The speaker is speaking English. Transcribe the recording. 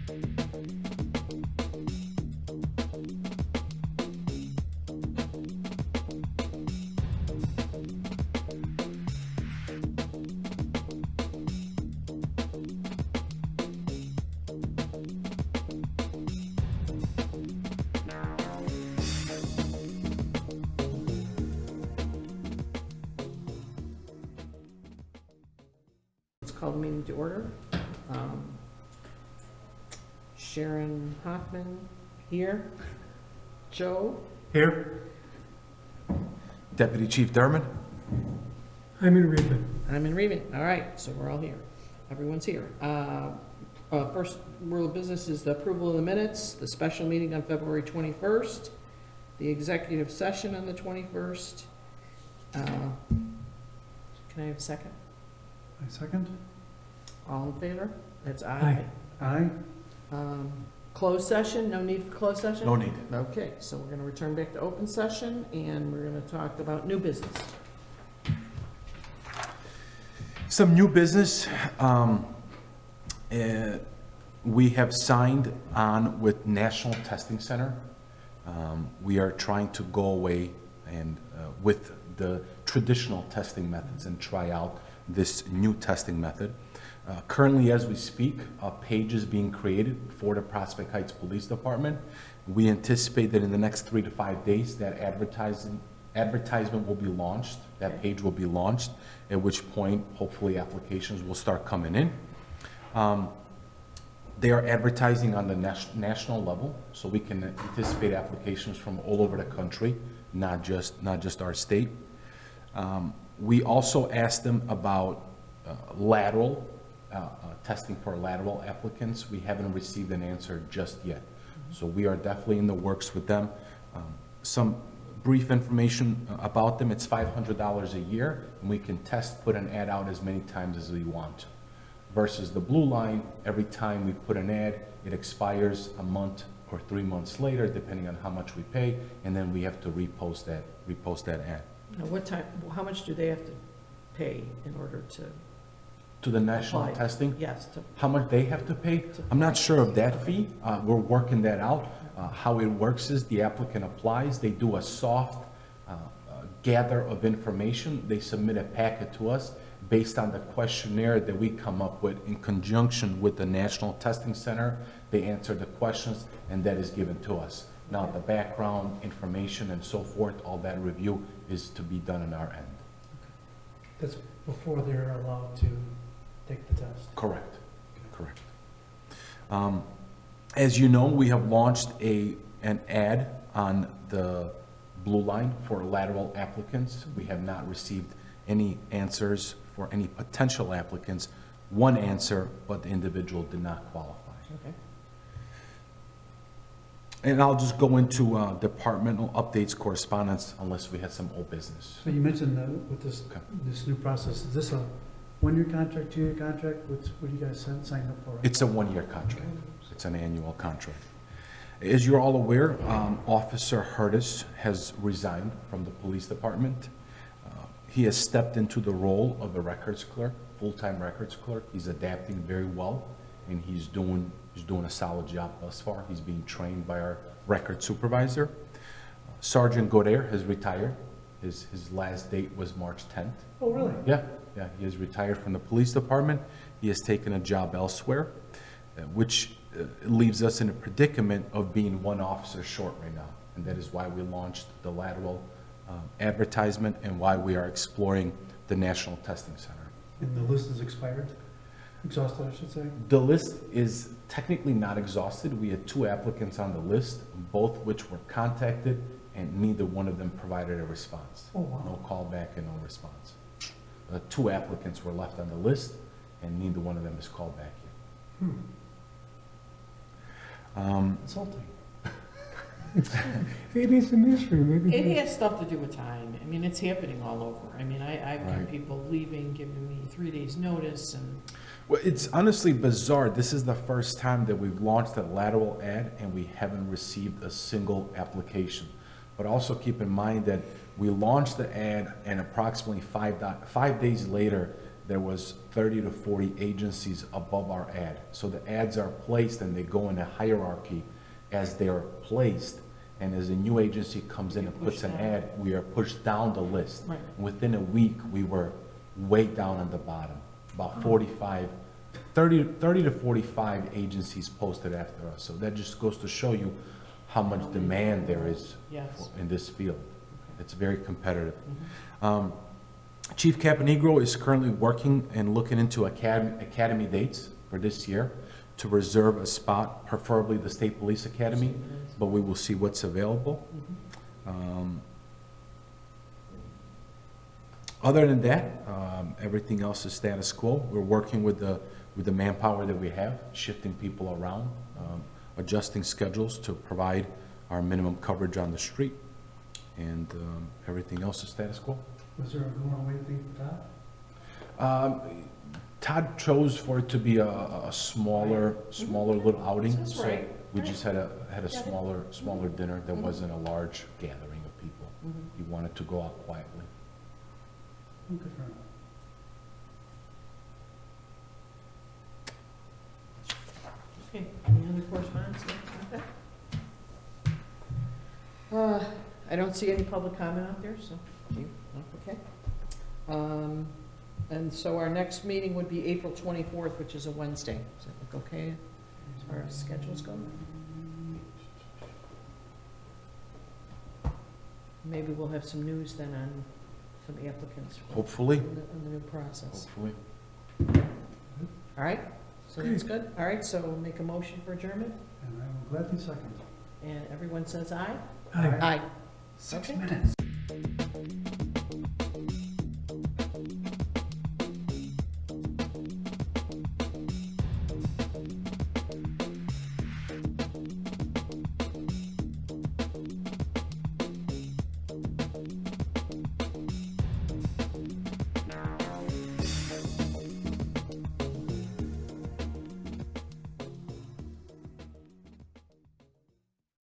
Call the meeting to order. Sharon Hoffman here. Joe. Here. Deputy Chief Dermott? I'm in Reedman. I'm in Reading. All right, so we're all here. Everyone's here. First rule of business is the approval of the minutes, the special meeting on February 21st, the executive session on the 21st. Can I have a second? My second. All in favor? That's aye. Aye. Closed session, no need for closed session? No need. Okay, so we're gonna return back to open session, and we're gonna talk about new business. Some new business. We have signed on with National Testing Center. We are trying to go away and with the traditional testing methods and try out this new testing method. Currently, as we speak, a page is being created for the Prospect Heights Police Department. We anticipate that in the next 3 to 5 days, that advertisement will be launched. That page will be launched, at which point, hopefully, applications will start coming in. They are advertising on the national level, so we can anticipate applications from all over the country, not just our state. We also asked them about lateral testing for lateral applicants. We haven't received an answer just yet. So we are definitely in the works with them. Some brief information about them. It's $500 a year, and we can put an ad out as many times as we want. Versus the Blue Line, every time we put an ad, it expires a month or 3 months later, depending on how much we pay, and then we have to repost that ad. Now, how much do they have to pay in order to? To the national Apply. testing? Yes. How much they have to pay? I'm not sure of that fee. We're working that out. How it works is the applicant applies, they do a soft gather of information. They submit a packet to us based on the questionnaire that we come up with in conjunction with the National Testing Center. They answer the questions, and that is given to us. Now, the background information and so forth, all that review is to be done on our end. That's before they're allowed to take the test. Correct. As you know, we have launched an ad on the Blue Line for lateral applicants. We have not received any answers for any potential applicants. One answer, but the individual did not qualify. Okay. And I'll just go into departmental updates correspondence unless we had some old business. So you mentioned with Okay. this new process, is this a one-year contract, two-year contract? What do you guys sign up for? It's a one-year contract. It's an annual contract. As you're all aware, Officer Hurtis has resigned from the police department. He has stepped into the role of a records clerk, full-time records clerk. He's adapting very well, and he's doing a solid job thus far. He's being trained by our record supervisor. Sergeant Goder has retired. His last date was March 10th. Oh, really? Yeah, he has retired from the police department. He has taken a job elsewhere, which leaves us in a predicament of being one officer short right now. And that is why we launched the lateral advertisement and why we are exploring the National Testing Center. And the list is expired? Exhausted, I should say? The list is technically not exhausted. We had 2 applicants on the list, both which were contacted, and neither one of them provided a response. Oh, wow. No callback and no response. 2 applicants were left on the list, and neither one of them is called back yet. Insulting. Maybe it's a mystery, maybe. It has stuff to do with time. I mean, it's happening all over. I mean, I've got Right. people leaving, giving me 3 days' notice, and Well, it's honestly bizarre. This is the first time that we've launched a lateral ad and we haven't received a single application. But also keep in mind that we launched the ad and approximately 5 days later, there was 30 to 40 agencies above our ad. So the ads are placed and they go in a hierarchy as they're placed. And as a new agency comes in and puts an ad, we are pushed down the list. Right. Within a week, we were way down on the bottom, about 30 to 45 agencies posted after us. So that just goes to show you how much demand there is Yes. in this field. It's very competitive. Mhm. Chief Caponegro is currently working and looking into academy dates for this year to reserve a spot, preferably the State Police Academy, but we will see what's available. Mhm. Other than that, everything else is status quo. We're working with the manpower that we have, shifting people around, adjusting schedules to provide our minimum coverage on the street, and everything else is status quo. Was there a going away thing for Todd? Todd chose for it to be a smaller little outing. That's so right. We just had a Got it. smaller dinner. There Mhm. wasn't a large gathering of people. Mhm. He wanted to go out quietly. Good for him. Okay, any other correspondence? No? Okay. I don't see any public comment out there, so, okay. And so our next meeting would be April 24th, which is a Wednesday. Does that look okay as far as schedules go? Maybe we'll have some news then on some applicants for Hopefully, the new process. hopefully. All right, so that's good. All right, so we'll make a motion for adjournment, And I will gladly second. and everyone says aye? Aye. Aye. 6 Okay. minutes.